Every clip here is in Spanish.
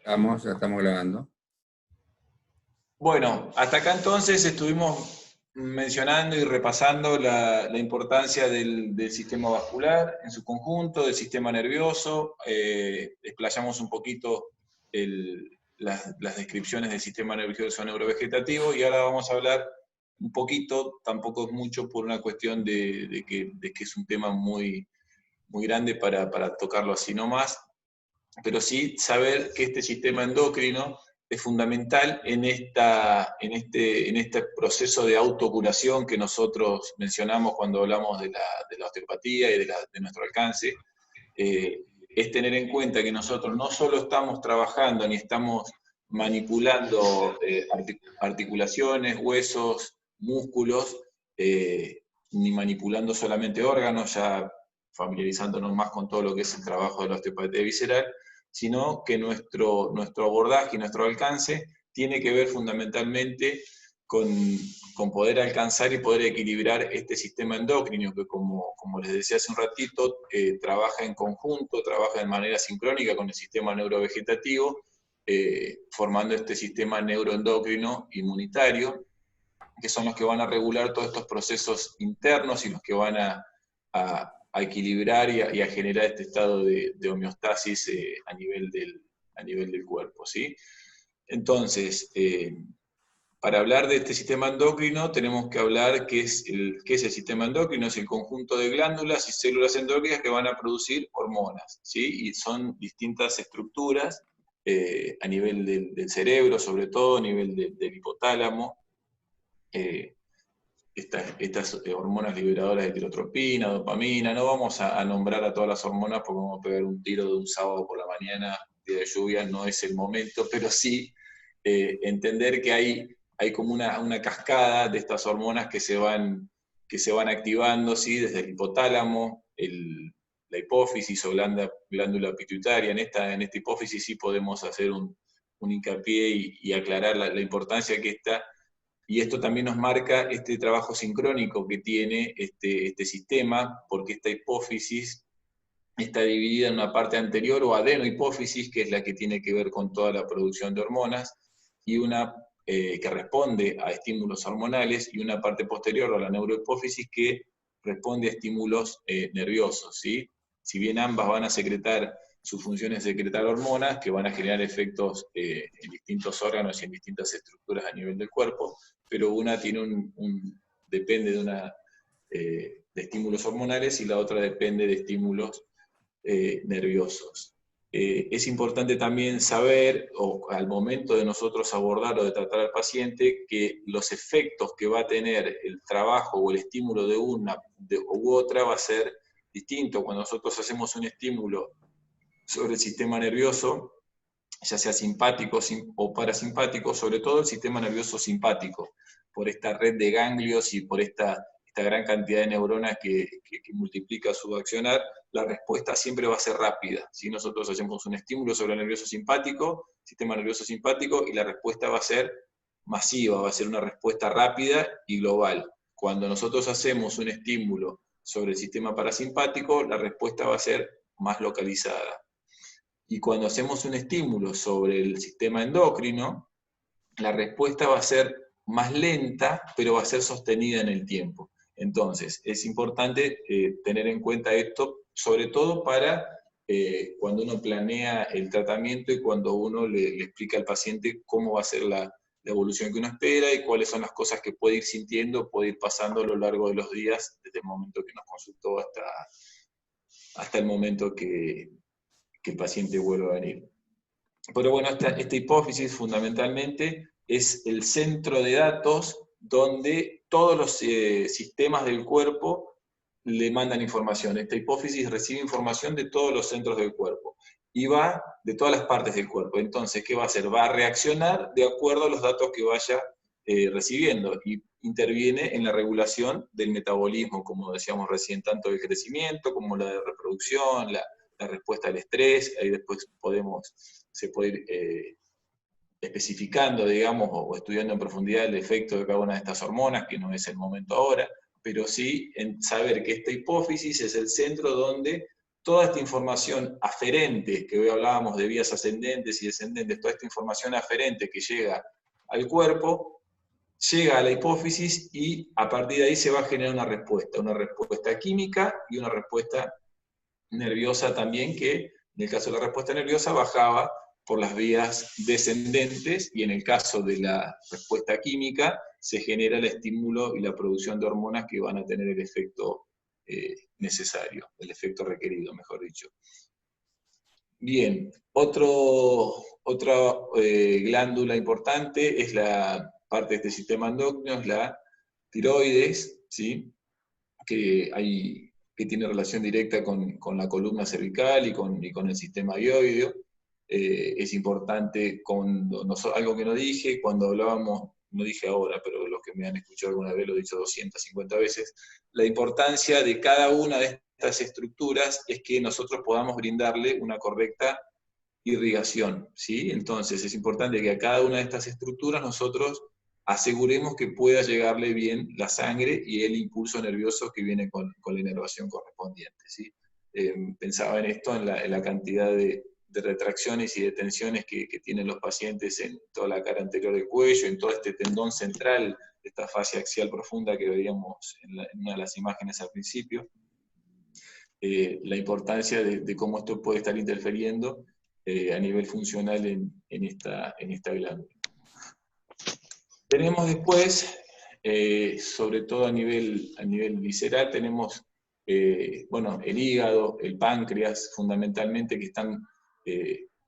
Ya estamos grabando. Bueno, hasta acá entonces estuvimos mencionando y repasando la importancia del sistema vascular en su conjunto, del sistema nervioso, explayamos un poquito las descripciones del sistema nervioso neurovegetativo y ahora vamos a hablar un poquito, tampoco es mucho por una cuestión de que es un tema muy, muy grande para tocarlo así nomás, pero sí saber que este sistema endocrino es fundamental en este proceso de autocuración que nosotros mencionamos cuando hablamos de la osteopatía y de nuestro alcance. Es tener en cuenta que nosotros no solo estamos trabajando ni estamos manipulando articulaciones, huesos, músculos, ni manipulando solamente órganos, ya familiarizándonos más con todo lo que es el trabajo de la osteopatía visceral, sino que nuestro abordaje y nuestro alcance tiene que ver fundamentalmente con poder alcanzar y poder equilibrar este sistema endocrino que, como les decía hace un ratito, trabaja en conjunto, trabaja de manera sincrónica con el sistema neurovegetativo, formando este sistema neuroendocrino inmunitario, que son los que van a regular todos estos procesos internos y los que van a equilibrar y a generar este estado de homeostasis a nivel del cuerpo, ¿sí? Entonces, para hablar de este sistema endocrino tenemos que hablar qué es el sistema endocrino. Es el conjunto de glándulas y células endocrinas que van a producir hormonas, ¿sí? Y son distintas estructuras a nivel del cerebro, sobre todo a nivel del hipotálamo. Estas hormonas liberadoras de tirotropina, dopamina, no vamos a nombrar a todas las hormonas porque vamos a pegar un tiro de un sábado por la mañana, día de lluvia, no es el momento, pero sí entender que hay como una cascada de estas hormonas que se van activando, ¿sí? Desde el hipotálamo, la hipófisis o glándula pituitaria. En esta hipófisis sí podemos hacer un hincapié y aclarar la importancia que está. Y esto también nos marca este trabajo sincrónico que tiene este sistema, porque esta hipófisis está dividida en una parte anterior o adenohipófisis, que es la que tiene que ver con toda la producción de hormonas, y una que responde a estímulos hormonales, y una parte posterior o la neurohipófisis que responde a estímulos nerviosos, ¿sí? Si bien ambas van a secretar, su función es secretar hormonas que van a generar efectos en distintos órganos y en distintas estructuras a nivel del cuerpo, pero una tiene depende de estímulos hormonales y la otra depende de estímulos nerviosos. Es importante también saber, o al momento de nosotros abordar o de tratar al paciente, que los efectos que va a tener el trabajo o el estímulo de una u otra va a ser distinto. Cuando nosotros hacemos un estímulo sobre el sistema nervioso, ya sea simpático o parasimpático, sobre todo el sistema nervioso simpático, por esta red de ganglios y por esta gran cantidad de neuronas que multiplica su accionar, la respuesta siempre va a ser rápida. Si nosotros hacemos un estímulo sobre el sistema nervioso simpático, y la respuesta va a ser masiva, va a ser una respuesta rápida y global. Cuando nosotros hacemos un estímulo sobre el sistema parasimpático, la respuesta va a ser más localizada. Y cuando hacemos un estímulo sobre el sistema endocrino, la respuesta va a ser más lenta, pero va a ser sostenida en el tiempo. Entonces, es importante tener en cuenta esto, sobre todo para cuando uno planea el tratamiento y cuando uno le explica al paciente cómo va a ser la evolución que uno espera y cuáles son las cosas que puede ir sintiendo, puede ir pasando a lo largo de los días, desde el momento que nos consultó hasta el momento que el paciente vuelva a venir. Pero bueno, esta hipófisis fundamentalmente es el centro de datos donde todos los sistemas del cuerpo le mandan información. Esta hipófisis recibe información de todos los centros del cuerpo y va de todas las partes del cuerpo. Entonces, ¿qué va a hacer? Va a reaccionar de acuerdo a los datos que vaya recibiendo, y interviene en la regulación del metabolismo, como decíamos recién, tanto del crecimiento como la de reproducción, la respuesta al estrés. Ahí después se puede ir especificando, digamos, o estudiando en profundidad el efecto de cada una de estas hormonas, que no es el momento ahora, pero sí en saber que esta hipófisis es el centro donde toda esta información aferente, que hoy hablábamos de vías ascendentes y descendentes, toda esta información aferente que llega al cuerpo, llega a la hipófisis y a partir de ahí se va a generar una respuesta química y una respuesta nerviosa también, que en el caso de la respuesta nerviosa bajaba por las vías descendentes, y en el caso de la respuesta química se genera el estímulo y la producción de hormonas que van a tener el efecto necesario, el efecto requerido, mejor dicho. Bien, otra glándula importante es la parte de este sistema endocrino, es la tiroides, ¿sí? que tiene relación directa con la columna cervical y con el sistema hioideo. Es importante, algo que no dije, cuando hablábamos, no dije ahora, pero los que me han escuchado alguna vez lo he dicho 250 veces, la importancia de cada una de estas estructuras es que nosotros podamos brindarle una correcta irrigación, ¿sí? Entonces es importante que a cada una de estas estructuras nosotros aseguremos que pueda llegarle bien la sangre y el impulso nervioso que viene con la inervación correspondiente, ¿sí? Pensaba en esto, en la cantidad de retracciones y de tensiones que tienen los pacientes en toda la cara anterior del cuello, en todo este tendón central, esta fascia axial profunda que veíamos en una de las imágenes al principio. La importancia de cómo esto puede estar interfiriendo a nivel funcional en esta glándula. Tenemos después, sobre todo a nivel visceral, tenemos bueno, el hígado, el páncreas, fundamentalmente, que están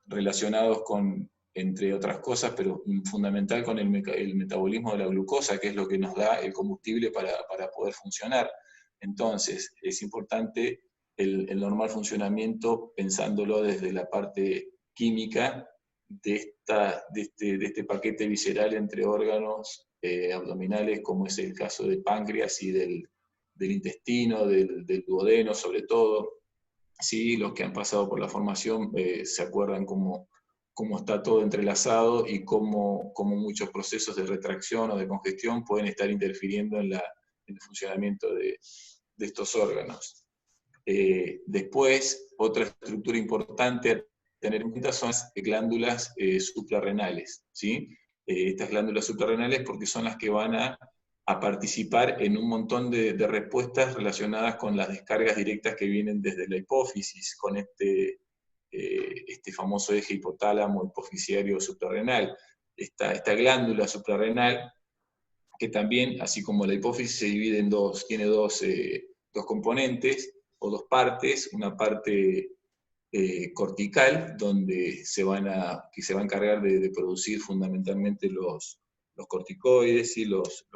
relacionados con, entre otras cosas, pero fundamental con el metabolismo de la glucosa, que es lo que nos da el combustible para poder funcionar. Entonces, es importante el normal funcionamiento, pensándolo desde la parte química de este paquete visceral entre órganos abdominales, como es el caso del páncreas y del intestino, del duodeno sobre todo. Sí, los que han pasado por la formación se acuerdan cómo está todo entrelazado y cómo muchos procesos de retracción o de congestión pueden estar interfiriendo en el funcionamiento de estos órganos. Después, otra estructura importante a tener en cuenta son las glándulas suprarrenales, ¿sí? Estas glándulas suprarrenales, porque son las que van a participar en un montón de respuestas relacionadas con las descargas directas que vienen desde la hipófisis, con este famoso eje hipotálamo hipofisiario suprarrenal. Esta glándula suprarrenal, que también, así como la hipófisis, se divide en dos, tiene dos componentes o dos partes, una parte cortical, donde que se va a encargar de producir fundamentalmente los corticoides y los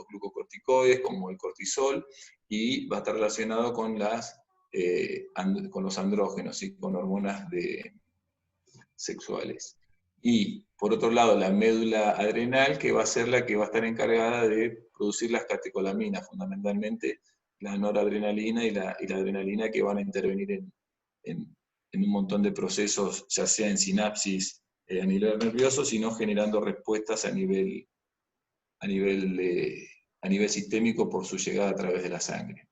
glucocorticoides, como el cortisol, y va a estar relacionado con los andrógenos y con hormonas sexuales. Y por otro lado, la médula adrenal, que va a ser la que va a estar encargada de producir las catecolaminas, fundamentalmente la noradrenalina y la adrenalina, que van a intervenir en un montón de procesos, ya sea en sinapsis a nivel nervioso, sino generando respuestas a nivel sistémico por su llegada a través de la sangre.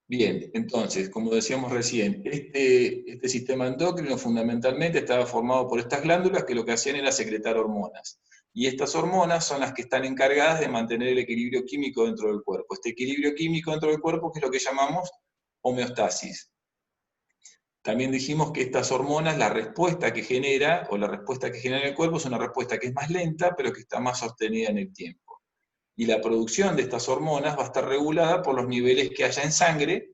Bien, entonces, como decíamos recién, este sistema endocrino fundamentalmente estaba formado por estas glándulas que lo que hacían era secretar hormonas. Y estas hormonas son las que están encargadas de mantener el equilibrio químico dentro del cuerpo. Este equilibrio químico dentro del cuerpo, que es lo que llamamos homeostasis. También dijimos que estas hormonas, la respuesta que genera, o la respuesta que genera el cuerpo, es una respuesta que es más lenta, pero que está más sostenida en el tiempo. Y la producción de estas hormonas va a estar regulada por los niveles que haya en sangre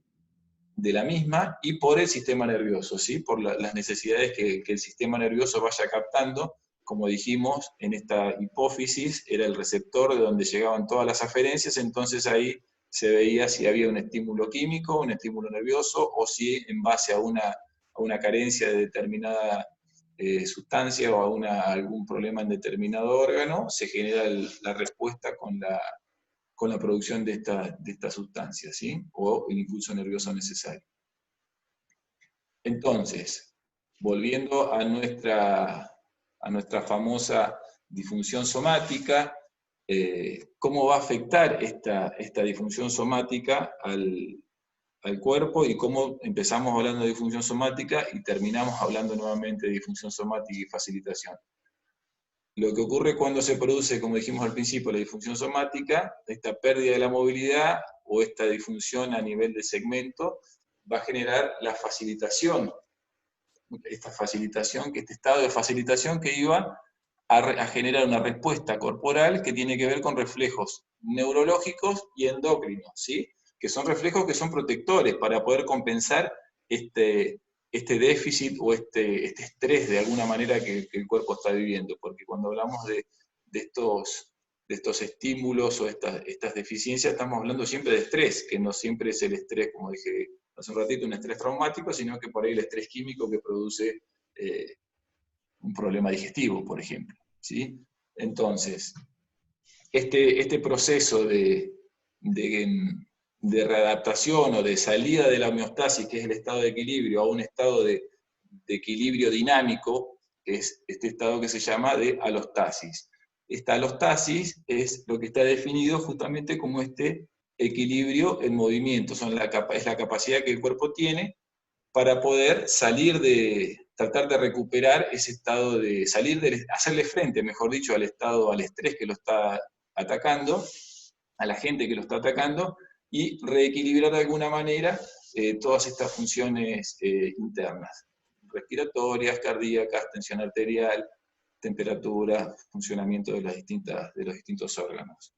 de la misma y por el sistema nervioso, ¿sí? Por las necesidades que el sistema nervioso vaya captando. Como dijimos, en esta hipófisis era el receptor de donde llegaban todas las aferencias, entonces ahí se veía si había un estímulo químico, un estímulo nervioso, o si en base a una carencia de determinada sustancia o a algún problema en determinado órgano, se genera la respuesta con la producción de esta sustancia, ¿sí? O el impulso nervioso necesario. Entonces, volviendo a nuestra famosa disfunción somática, ¿cómo va a afectar esta disfunción somática al cuerpo y cómo empezamos hablando de disfunción somática y terminamos hablando nuevamente de disfunción somática y facilitación. Lo que ocurre cuando se produce, como dijimos al principio, la disfunción somática, esta pérdida de la movilidad o esta disfunción a nivel de segmento va a generar la facilitación. Esta facilitación, este estado de facilitación que iba a generar una respuesta corporal que tiene que ver con reflejos neurológicos y endocrinos, ¿sí? Que son reflejos que son protectores para poder compensar este déficit o este estrés de alguna manera que el cuerpo está viviendo, porque cuando hablamos de estos estímulos o estas deficiencias, estamos hablando siempre de estrés, que no siempre es el estrés, como dije hace un ratito, un estrés traumático, sino que por ahí el estrés químico que produce un problema digestivo, por ejemplo, ¿sí? Entonces, este proceso de readaptación o de salida de la homeostasis, que es el estado de equilibrio, a un estado de equilibrio dinámico, que es este estado que se llama de alostasis. Esta alostasis es lo que está definido justamente como este equilibrio en movimiento, es la capacidad que el cuerpo tiene para poder tratar de recuperar ese estado hacerle frente, mejor dicho, al estrés que lo está atacando, a la gente que lo está atacando, y reequilibrar de alguna manera todas estas funciones internas, respiratorias, cardíacas, tensión arterial, temperatura, funcionamiento de los distintos órganos.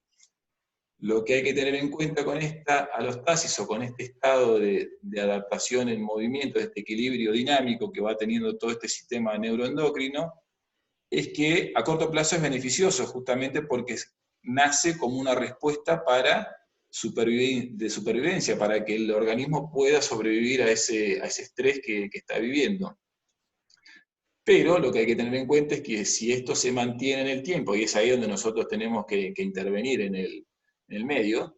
Lo que hay que tener en cuenta con esta alostasis o con este estado de adaptación en movimiento, de este equilibrio dinámico que va teniendo todo este sistema neuroendocrino, es que a corto plazo es beneficioso justamente porque nace como una respuesta de supervivencia, para que el organismo pueda sobrevivir a ese estrés que está viviendo. Pero lo que hay que tener en cuenta es que si esto se mantiene en el tiempo, y es ahí donde nosotros tenemos que intervenir en el medio,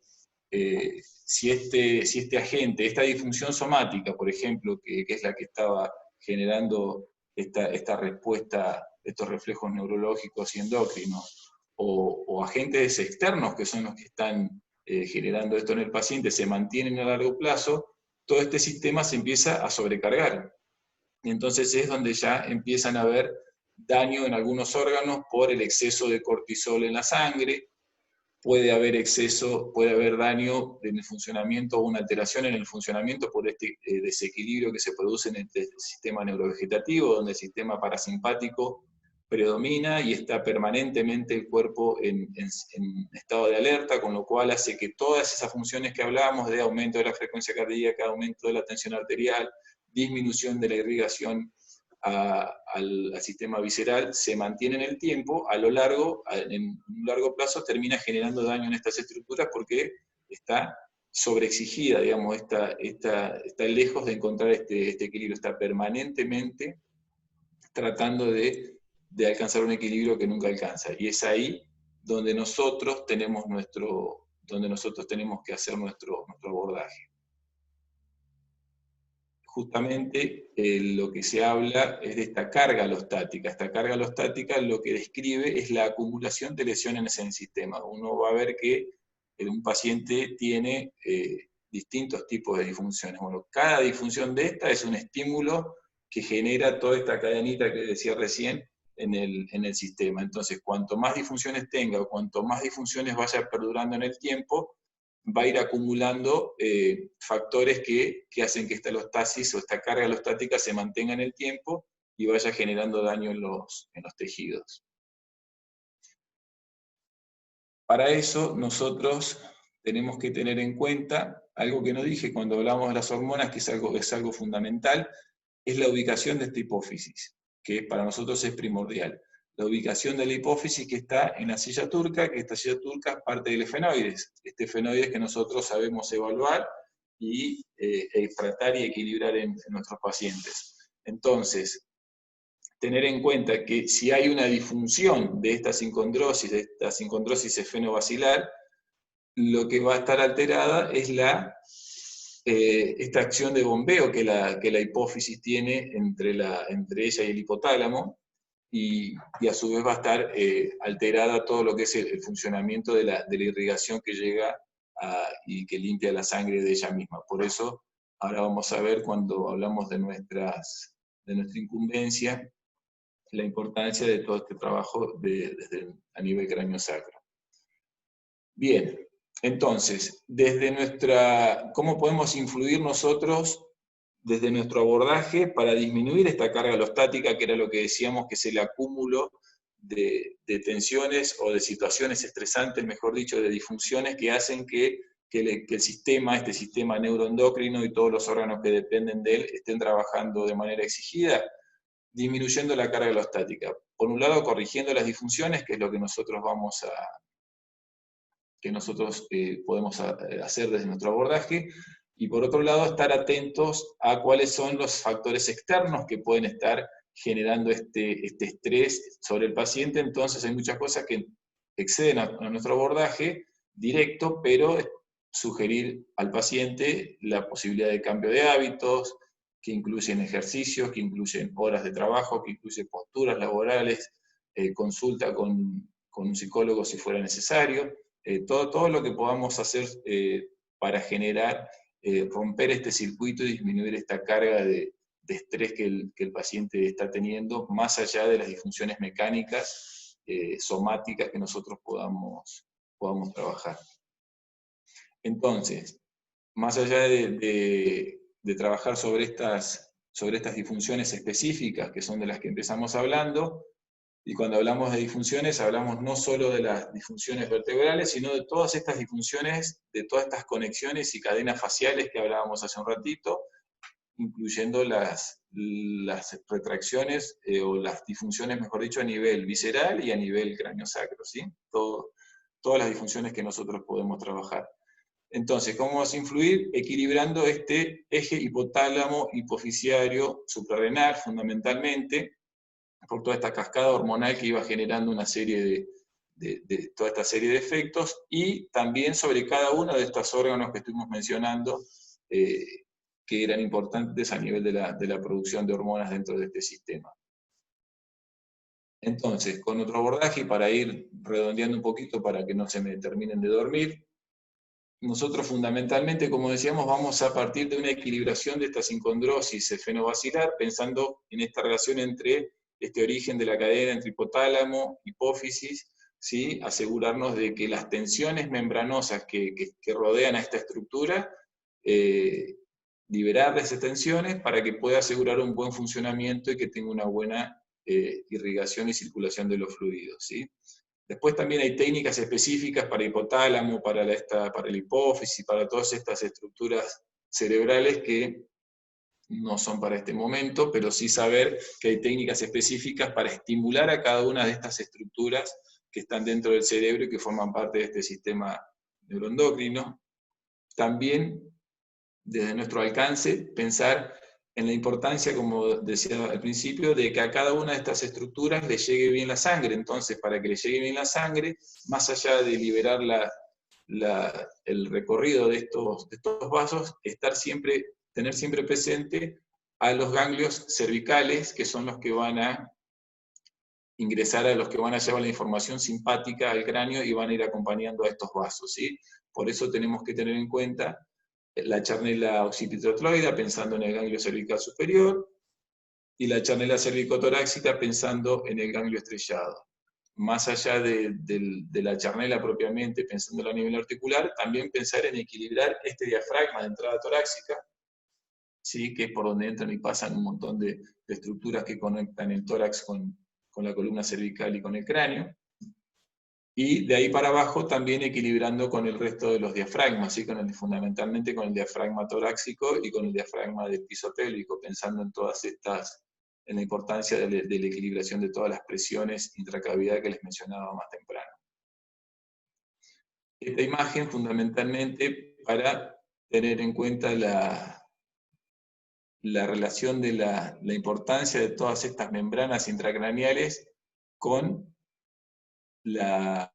si este agente, esta disfunción somática, por ejemplo, que es la que estaba generando esta respuesta, estos reflejos neurológicos y endocrinos, o agentes externos que son los que están generando esto en el paciente, se mantienen a largo plazo, todo este sistema se empieza a sobrecargar. Y entonces es donde ya empiezan a haber daño en algunos órganos por el exceso de cortisol en la sangre, puede haber daño en el funcionamiento o una alteración en el funcionamiento por este desequilibrio que se produce en el sistema neurovegetativo, donde el sistema parasimpático predomina y está permanentemente el cuerpo en estado de alerta, con lo cual hace que todas esas funciones que hablábamos de aumento de la frecuencia cardíaca, aumento de la tensión arterial, disminución de la irrigación al sistema visceral, se mantiene en el tiempo, en un largo plazo termina generando daño en estas estructuras porque está sobreexigida, digamos, está lejos de encontrar este equilibrio, está permanentemente tratando de alcanzar un equilibrio que nunca alcanza. Y es ahí donde nosotros tenemos que hacer nuestro abordaje. Justamente lo que se habla es de esta carga alostática. Esta carga alostática lo que describe es la acumulación de lesiones en el sistema. Uno va a ver que un paciente tiene distintos tipos de disfunciones. Bueno, cada disfunción de esta es un estímulo que genera toda esta cadenita que decía recién en el sistema. Entonces, cuanto más disfunciones tenga o cuanto más disfunciones vaya perdurando en el tiempo, va a ir acumulando factores que hacen que esta alostasis o esta carga alostática se mantenga en el tiempo y vaya generando daño en los tejidos. Para eso nosotros tenemos que tener en cuenta algo que no dije cuando hablamos de las hormonas, que es algo fundamental, es la ubicación de esta hipófisis, que para nosotros es primordial. La ubicación de la hipófisis que está en la silla turca, que esta silla turca es parte del efenoides. Este efenoides que nosotros sabemos evaluar y tratar y equilibrar en nuestros pacientes. Entonces, tener en cuenta que si hay una disfunción de esta sincondrosis efenobasilar, lo que va a estar alterada es esta acción de bombeo que la hipófisis tiene entre ella y el hipotálamo, y a su vez va a estar alterada todo lo que es el funcionamiento de la irrigación que llega y que limpia la sangre de ella misma. Por eso ahora vamos a ver cuando hablamos de nuestra incumbencia, la importancia de todo este trabajo a nivel cráneo-sacro. Bien, entonces, ¿cómo podemos influir nosotros desde nuestro abordaje para disminuir esta carga alostática, que era lo que decíamos que es el acúmulo de tensiones o de situaciones estresantes, mejor dicho, de disfunciones que hacen que el sistema, este sistema neuroendocrino y todos los órganos que dependen de él estén trabajando de manera exigida, disminuyendo la carga alostática? Por un lado, corrigiendo las disfunciones, que es lo que nosotros podemos hacer desde nuestro abordaje, y por otro lado, estar atentos a cuáles son los factores externos que pueden estar generando este estrés sobre el paciente. Entonces hay muchas cosas que exceden a nuestro abordaje directo, pero sugerir al paciente la posibilidad de cambio de hábitos, que incluyen ejercicios, que incluyen horas de trabajo, que incluyen posturas laborales, consulta con un psicólogo si fuera necesario, todo lo que podamos hacer para generar, romper este circuito y disminuir esta carga de estrés que el paciente está teniendo, más allá de las disfunciones mecánicas, somáticas que nosotros podamos trabajar. Entonces, más allá de trabajar sobre estas disfunciones específicas, que son de las que empezamos hablando, y cuando hablamos de disfunciones, hablamos no solo de las disfunciones vertebrales, sino de todas estas disfunciones, de todas estas conexiones y cadenas faciales que hablábamos hace un ratito, incluyendo las retracciones o las disfunciones, mejor dicho, a nivel visceral y a nivel cráneo-sacro, ¿sí? Todas las disfunciones que nosotros podemos trabajar. Entonces, ¿cómo vamos a influir? Equilibrando este eje hipotálamo-hipofisiario suprarrenal, fundamentalmente, por toda esta cascada hormonal que iba generando una serie toda esta serie de efectos, y también sobre cada uno de estos órganos que estuvimos mencionando, que eran importantes a nivel de la producción de hormonas dentro de este sistema. Entonces, con otro abordaje, y para ir redondeando un poquito para que no se me terminen de dormir, nosotros fundamentalmente, como decíamos, vamos a partir de una equilibración de esta sincondrosis esfenovacilar, pensando en esta relación entre este origen de la cadena entre hipotálamo, hipófisis, ¿sí? Asegurarnos de que las tensiones membranosas que rodean a esta estructura, liberar esas tensiones para que pueda asegurar un buen funcionamiento y que tenga una buena irrigación y circulación de los fluidos, ¿sí? Después también hay técnicas específicas para hipotálamo, para el hipófisis, para todas estas estructuras cerebrales que no son para este momento, pero sí saber que hay técnicas específicas para estimular a cada una de estas estructuras que están dentro del cerebro y que forman parte de este sistema neuroendocrino. También, desde nuestro alcance, pensar en la importancia, como decía al principio, de que a cada una de estas estructuras le llegue bien la sangre. Entonces, para que le llegue bien la sangre, más allá de liberar el recorrido de estos vasos, tener siempre presente a los ganglios cervicales, que son los que van a ingresar, a los que van a llevar la información simpática al cráneo y van a ir acompañando a estos vasos, ¿sí? Por eso tenemos que tener en cuenta la charnela occipitotroides, pensando en el ganglio cervical superior, y la charnela cervicotorácica pensando en el ganglio estrellado. Más allá de la charnela propiamente, pensando a nivel articular, también pensar en equilibrar este diafragma de entrada torácica, ¿sí? Que es por donde entran y pasan un montón de estructuras que conectan el tórax con la columna cervical y con el cráneo. Y de ahí para abajo también equilibrando con el resto de los diafragmas, ¿sí? Fundamentalmente con el diafragma torácico y con el diafragma del piso pélvico, pensando en en la importancia de la equilibración de todas las presiones intracavidad que les mencionaba más temprano. Esta imagen fundamentalmente para tener en cuenta la relación de la importancia de todas estas membranas intracraneales con esta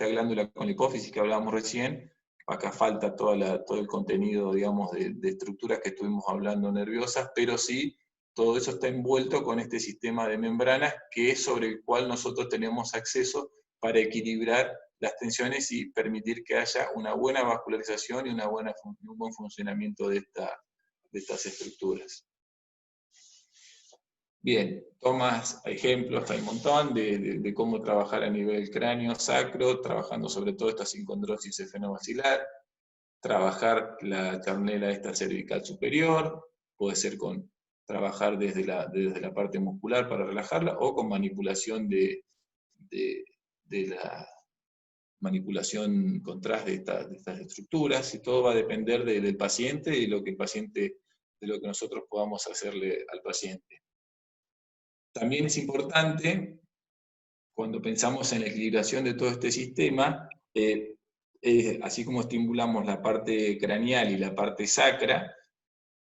glándula con la hipófisis que hablábamos recién. Acá falta todo el contenido, digamos, de estructuras que estuvimos hablando nerviosas, pero sí, todo eso está envuelto con este sistema de membranas que es sobre el cual nosotros tenemos acceso para equilibrar las tensiones y permitir que haya una buena vascularización y un buen funcionamiento de estas estructuras. Bien, tomas ejemplos, hay un montón, de cómo trabajar a nivel cráneo, sacro, trabajando sobre todo esta sincondrosis esfenomaxilar, trabajar la charnela esta cervical superior, puede ser trabajar desde la parte muscular para relajarla, o con manipulación de la manipulación contras de estas estructuras, y todo va a depender del paciente y de lo que nosotros podamos hacerle al paciente. También es importante, cuando pensamos en la equilibración de todo este sistema, así como estimulamos la parte craneal y la parte sacra,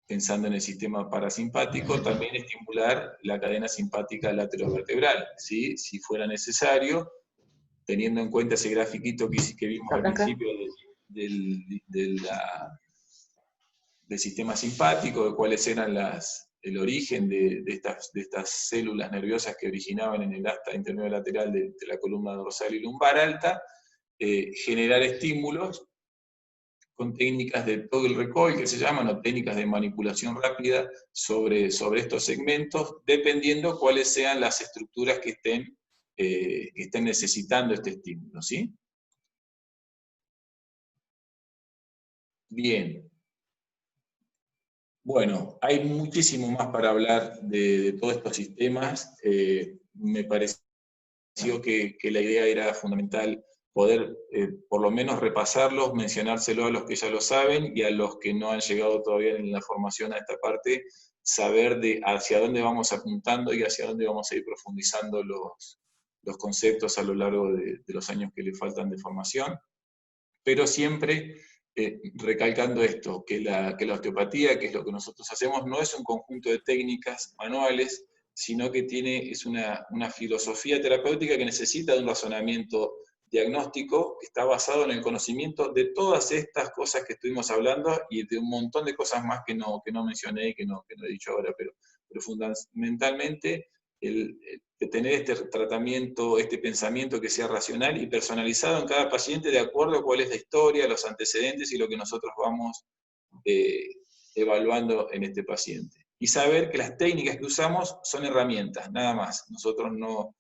pensando en el sistema parasimpático, también estimular la cadena simpática laterovertebral, ¿sí? Si fuera necesario, teniendo en cuenta ese grafiquito que vimos al principio del sistema simpático, de cuáles eran el origen de estas células nerviosas que originaban en el asta intermediolateral de la columna dorsal y lumbar alta, generar estímulos con técnicas de toggle recoil, que se llaman, o técnicas de manipulación rápida sobre estos segmentos, dependiendo cuáles sean las estructuras que estén necesitando este estímulo, ¿sí? Bien. Bueno, hay muchísimo más para hablar de todos estos sistemas. Me pareció que la idea era fundamental poder por lo menos repasarlos, mencionárselo a los que ya lo saben, y a los que no han llegado todavía en la formación a esta parte, saber hacia dónde vamos apuntando y hacia dónde vamos a ir profundizando los conceptos a lo largo de los años que le faltan de formación, pero siempre recalcando esto, que la osteopatía, que es lo que nosotros hacemos, no es un conjunto de técnicas manuales, sino que es una filosofía terapéutica que necesita de un razonamiento diagnóstico que está basado en el conocimiento de todas estas cosas que estuvimos hablando y de un montón de cosas más que no mencioné y que no he dicho ahora, pero fundamentalmente de tener este tratamiento, este pensamiento que sea racional y personalizado en cada paciente de acuerdo a cuál es la historia, los antecedentes y lo que nosotros vamos evaluando en este paciente. Y saber que las técnicas que usamos son herramientas, nada más. Nosotros no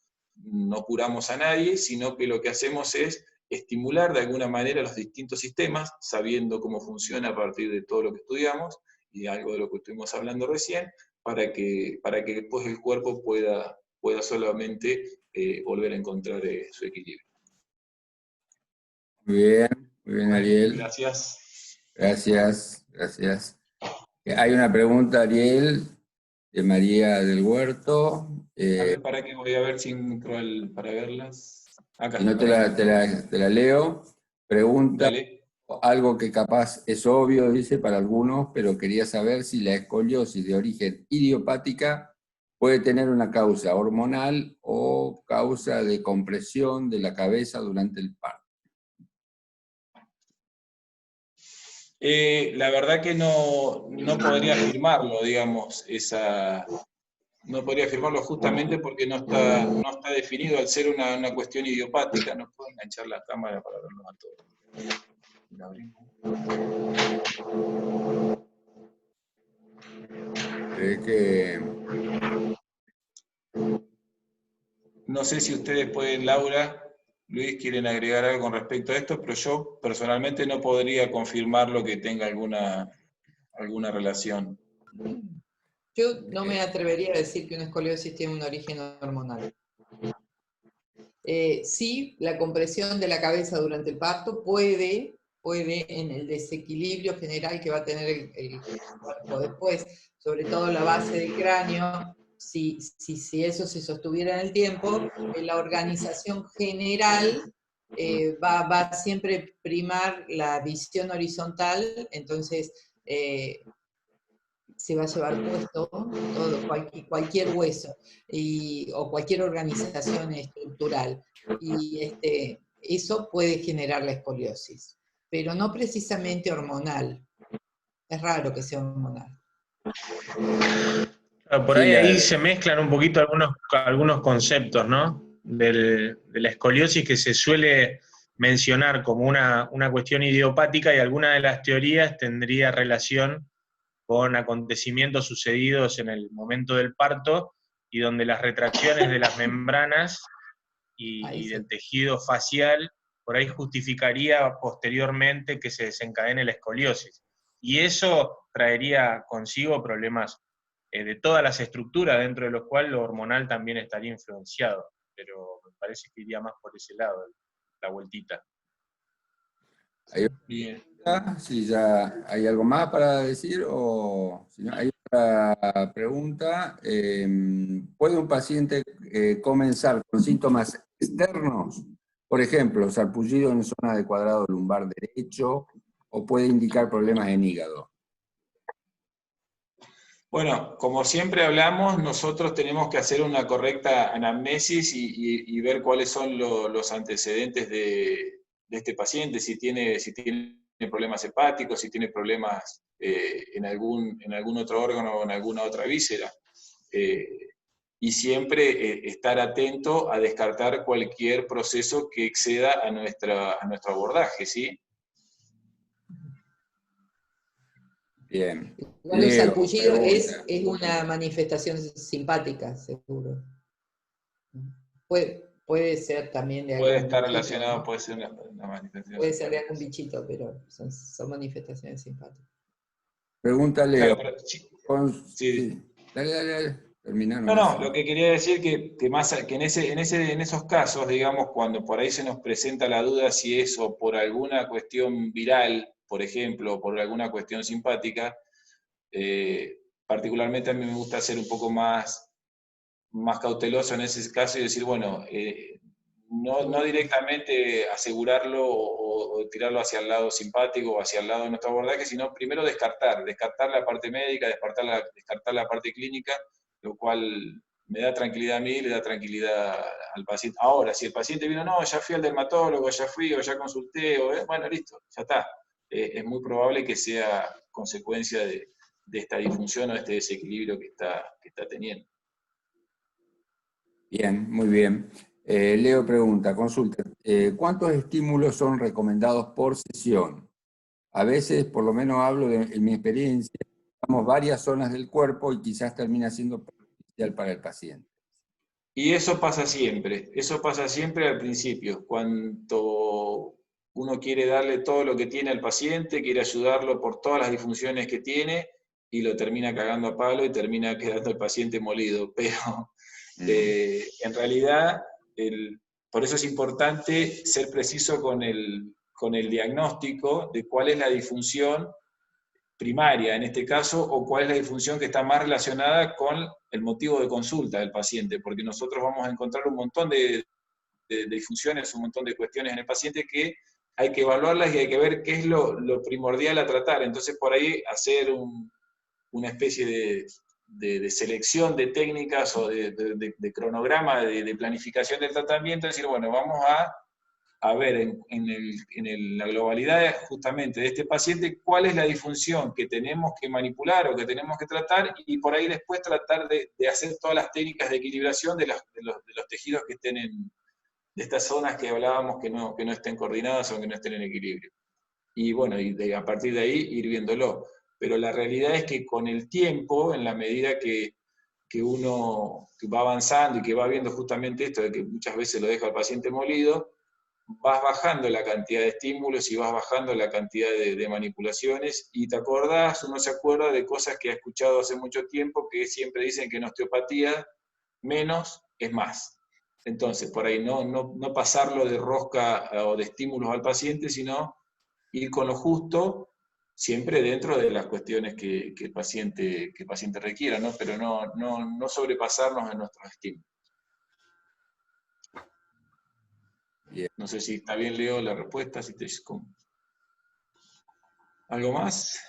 curamos a nadie, sino que lo que hacemos es estimular de alguna manera los distintos sistemas, sabiendo cómo funciona a partir de todo lo que estudiamos y algo de lo que estuvimos hablando recién, para que después el cuerpo pueda solamente volver a encontrar su equilibrio. Muy bien, Ariel. Gracias. Gracias. Hay una pregunta, Ariel, de María del Huerto. A ver, ¿para qué voy a ver si entro para verlas? Acá. Si no te la leo. Pregunta. Dale. Algo que capaz es obvio, dice, para algunos, pero quería saber si la escoliosis de origen idiopática puede tener una causa hormonal o causa de compresión de la cabeza durante el parto. La verdad que no podría afirmarlo, digamos, no podría afirmarlo justamente porque no está definido al ser una cuestión idiopática. No puedo enganchar la cámara para verlo a todos. No sé si ustedes pueden, Laura, Luis, quieren agregar algo con respecto a esto, pero yo personalmente no podría confirmarlo que tenga alguna relación. Yo no me atrevería a decir que una escoliosis tiene un origen hormonal. Sí, la compresión de la cabeza durante el parto puede en el desequilibrio general que va a tener el cuerpo después, sobre todo la base del cráneo, si eso se sostuviera en el tiempo, la organización general va a siempre primar la visión horizontal, entonces se va a llevar puesto todo, cualquier hueso o cualquier organización estructural. Y eso puede generar la escoliosis, pero no precisamente hormonal. Es raro que sea hormonal. Por ahí se mezclan un poquito algunos conceptos, ¿no? de la escoliosis que se suele mencionar como una cuestión idiopática, y alguna de las teorías tendría relación con acontecimientos sucedidos en el momento del parto, y donde las retracciones de las membranas y del tejido facial por ahí justificaría posteriormente que se desencadene la escoliosis. Y eso traería consigo problemas de todas las estructuras, dentro de los cuales lo hormonal también estaría influenciado, pero me parece que iría más por ese lado, la vueltita. Bien. Si ya hay algo más para decir, o si no, hay otra pregunta. ¿Puede un paciente comenzar con síntomas externos? Por ejemplo, sarpullido en zona del cuadrado lumbar derecho, o puede indicar problemas en hígado. Bueno, como siempre hablamos, nosotros tenemos que hacer una correcta anamnesis y ver cuáles son los antecedentes de este paciente, si tiene problemas hepáticos, si tiene problemas en algún otro órgano o en alguna otra víscera. Y siempre estar atento a descartar cualquier proceso que exceda a nuestro abordaje, ¿sí? Bien. Igual el sarpullido pregunta. es una manifestación simpática, seguro. Puede ser también de Puede algún estar bichito, relacionado, ¿no? puede ser una manifestación. Puede ser de algún bichito, pero son manifestaciones simpáticas. Pregunta Leo. Claro, pero sí. Sí. Dale. Termina No, nomás. lo que quería decir que en esos casos, digamos, cuando por ahí se nos presenta la duda si es o por alguna cuestión viral, por ejemplo, o por alguna cuestión simpática, particularmente a mí me gusta ser un poco más cauteloso en ese caso y decir, bueno, no directamente asegurarlo o tirarlo hacia el lado simpático o hacia el lado de nuestro abordaje, sino primero descartar la parte médica, descartar la parte clínica, lo cual me da tranquilidad a mí, le da tranquilidad al paciente. Ahora, si el paciente vino, no, ya fui al dermatólogo, ya fui o ya consulté, bueno, listo, ya está. Es muy probable que sea consecuencia de esta disfunción o este desequilibrio que está teniendo. Bien, muy bien. Leo pregunta, consulta, ¿cuántos estímulos son recomendados por sesión? A veces, por lo menos hablo en mi experiencia, usamos varias zonas del cuerpo y quizás termina siendo perjudicial para el paciente. Y eso pasa siempre al principio, cuando uno quiere darle todo lo que tiene al paciente, quiere ayudarlo por todas las disfunciones que tiene y lo termina cagando a palo y termina quedando el paciente molido. Pero en realidad, por eso es importante ser preciso con el diagnóstico de cuál es la disfunción primaria en este caso, o cuál es la disfunción que está más relacionada con el motivo de consulta del paciente, porque nosotros vamos a encontrar un montón de disfunciones, un montón de cuestiones en el paciente que hay que evaluarlas y hay que ver qué es lo primordial a tratar. Entonces, por ahí hacer una especie de selección de técnicas o de cronograma de planificación del tratamiento, es decir, bueno, vamos a ver en la globalidad justamente de este paciente cuál es la disfunción que tenemos que manipular o que tenemos que tratar, y por ahí después tratar de hacer todas las técnicas de equilibración de los tejidos que estén de estas zonas que hablábamos que no estén coordinadas o que no estén en equilibrio. Y bueno, a partir de ahí ir viéndolo. Pero la realidad es que con el tiempo, en la medida que uno va avanzando y que va viendo justamente esto de que muchas veces lo deja al paciente molido, vas bajando la cantidad de estímulos y vas bajando la cantidad de manipulaciones, y te acordás, uno se acuerda de cosas que ha escuchado hace mucho tiempo, que siempre dicen que en osteopatía menos es más. Entonces, por ahí no pasarlo de rosca o de estímulos al paciente, sino ir con lo justo, siempre dentro de las cuestiones que el paciente requiera, ¿no? Pero no sobrepasarnos en nuestros estímulos. Bien. No sé si está bien, Leo, la respuesta. ¿Algo más?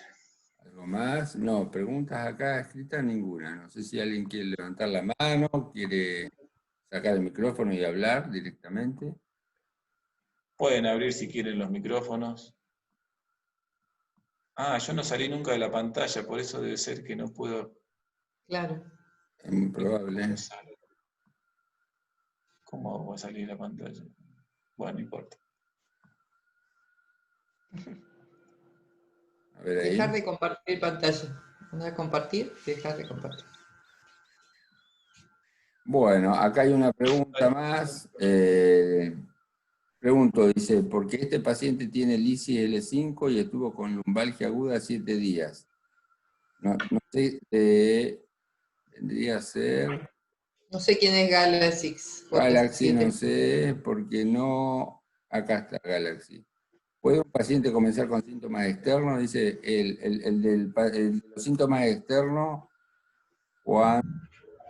¿Algo más? No, preguntas acá escritas ninguna. No sé si alguien quiere levantar la mano, quiere sacar el micrófono y hablar directamente. Pueden abrir si quieren los micrófonos. Yo no salí nunca de la pantalla, por eso debe ser que no puedo. Claro. Es muy probable. ¿Cómo va a salir la pantalla? Bueno, no importa. A ver ahí. Dejar de compartir pantalla. Una vez compartir, dejar de compartir. Bueno, acá hay una pregunta más. Pregunto, dice, ¿por qué este paciente tiene lisis L5 y estuvo con lumbalgia aguda 7 días? No sé, tendría que ser No sé quién es Galaxy Galaxy, no J7. sé, porque no, acá está Galaxy. ¿Puede un paciente comenzar con síntomas externos? Dice, el de los síntomas externos, Juan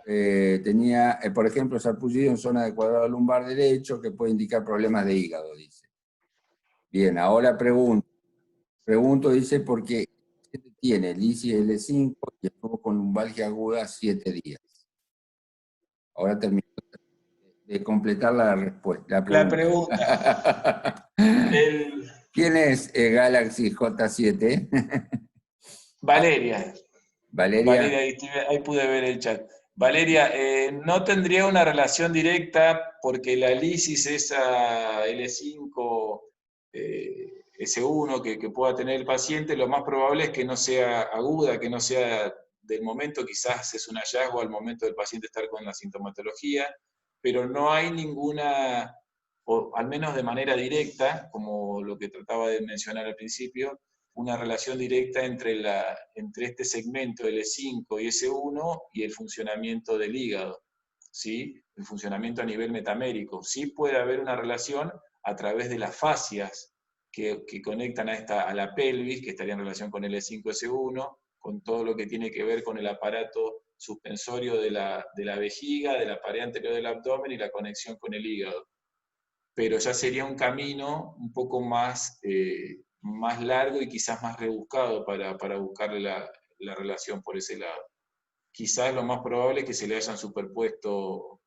tenía, por ejemplo, sarpullido en zona de cuadrado lumbar derecho, que puede indicar problemas de hígado, dice. Bien, ahora pregunto, dice, ¿por qué tiene lisis L5 y estuvo con lumbalgia aguda 7 días? Ahora termino de completar la respuesta, La pregunta. ¿Quién es Galaxy J7? Valeria. Valeria. Ahí pude ver el chat. Valeria, no tendría una relación directa porque la lisis esa L5, S1 que pueda tener el paciente, lo más probable es que no sea aguda, que no sea del momento, quizás es un hallazgo al momento del paciente estar con la sintomatología, pero no hay ninguna, o al menos de manera directa, como lo que trataba de mencionar al principio, una relación directa entre este segmento L5 y S1 y el funcionamiento del hígado, ¿sí? El funcionamiento a nivel metamérico. Sí puede haber una relación a través de las fascias que conectan a la pelvis, que estaría en relación con L5-S1, con todo lo que tiene que ver con el aparato suspensorio de la vejiga, de la pared anterior del abdomen y la conexión con el hígado. Pero ya sería un camino un poco más largo y quizás más rebuscado para buscarle la relación por ese lado. Quizás lo más probable es que se le hayan superpuesto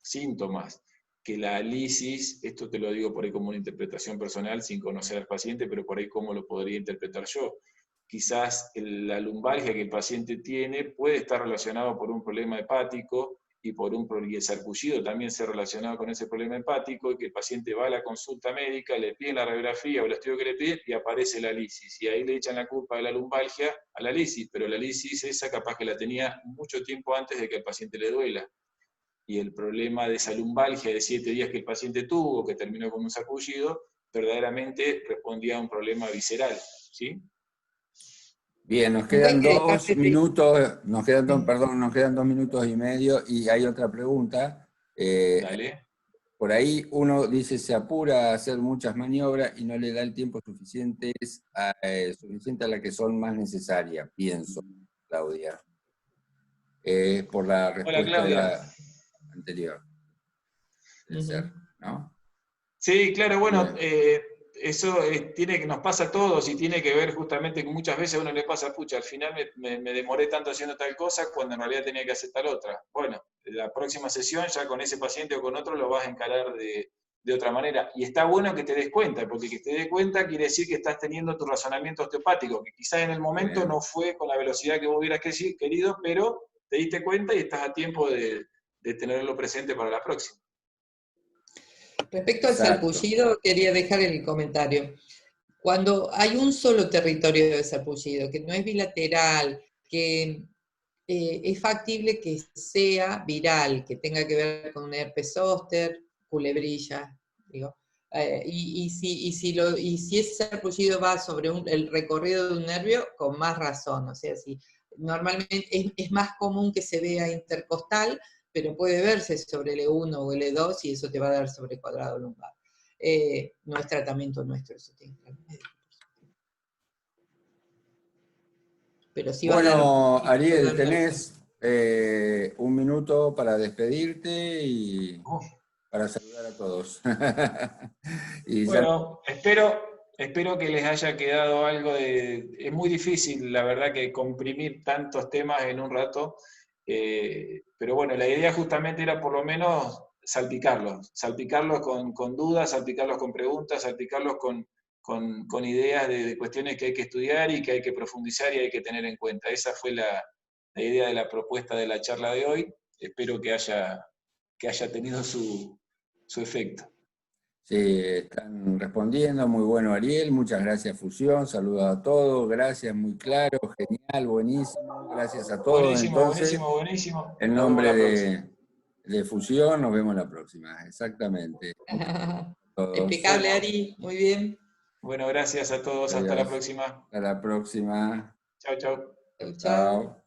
síntomas, que la lisis, esto te lo digo por ahí como una interpretación personal sin conocer al paciente, pero por ahí cómo lo podría interpretar yo. Quizás la lumbalgia que el paciente tiene puede estar relacionado por un problema hepático y el sarpullido también se relacionado con ese problema hepático, y que el paciente va a la consulta médica, le piden la radiografía o el estudio que le piden y aparece la lisis. Y ahí le echan la culpa de la lumbalgia a la lisis, pero la lisis esa capaz que la tenía mucho tiempo antes de que al paciente le duela. Y el problema de esa lumbalgia de 7 días que el paciente tuvo, que terminó con un sarpullido, verdaderamente respondía a un problema visceral, ¿sí? Bien, nos Nunca hay quedan que 2 dejarse de- minutos, nos quedan 2 minutos y medio y hay otra pregunta. Dale. Por ahí uno dice se apura a hacer muchas maniobras y no le da el tiempo suficiente a la que son más necesarias, pienso, Claudia. Por la Hola, respuesta de Claudia. la anterior, del ser, ¿no? Sí, claro, bueno, Bien. eso nos pasa a todos y tiene que ver justamente que muchas veces a uno le pasa, pucha, al final me demoré tanto haciendo tal cosa cuando en realidad tenía que hacer tal otra. Bueno, la próxima sesión ya con ese paciente o con otro lo vas a encarar de otra manera. Y está bueno que te des cuenta, porque que te des cuenta quiere decir que estás teniendo tu razonamiento osteopático, que quizás en el momento Bien. no fue con la velocidad que vos hubieras querido, pero te diste cuenta y estás a tiempo de tenerlo presente para la próxima. Respecto al Exacto. sarpullido, quería dejar el comentario. Cuando hay un solo territorio de sarpullido, que no es bilateral, que es factible que sea viral, que tenga que ver con un herpes zóster, culebrilla, digo. Y si ese sarpullido va sobre el recorrido de un nervio, con más razón. O sea, si normalmente es más común que se vea intercostal, pero puede verse sobre el E1 o el E2 y eso te va a dar sobre cuadrado lumbar. No es tratamiento nuestro, eso tiene que ver médico. Pero sí va a dar. Bueno, Sí puede Ariel, dar nervio. tenés 1 minuto para despedirte y Uf. para saludar a todos. Y ya Bueno, espero que les haya quedado algo de... Es muy difícil, la verdad, que comprimir tantos temas en un rato, pero bueno, la idea justamente era por lo menos salpicarlos con dudas, salpicarlos con preguntas, salpicarlos con ideas de cuestiones que hay que estudiar y que hay que profundizar y hay que tener en cuenta. Esa fue la idea de la propuesta de la charla de hoy. espero que haya tenido su efecto. Sí, están respondiendo, muy bueno Ariel, muchas gracias Fusión, saludos a todos, gracias, muy claro, genial, buenísimo, gracias a todos. Buenísimo, Entonces, buenísimo. en Nos vemos nombre la próxima. de Fusión, nos vemos la próxima, exactamente. Todos. Impecable, Ari, muy bien. Bueno, gracias a todos, hasta la próxima. Hasta la próxima. Chao, chau. Chau, chau. Chao.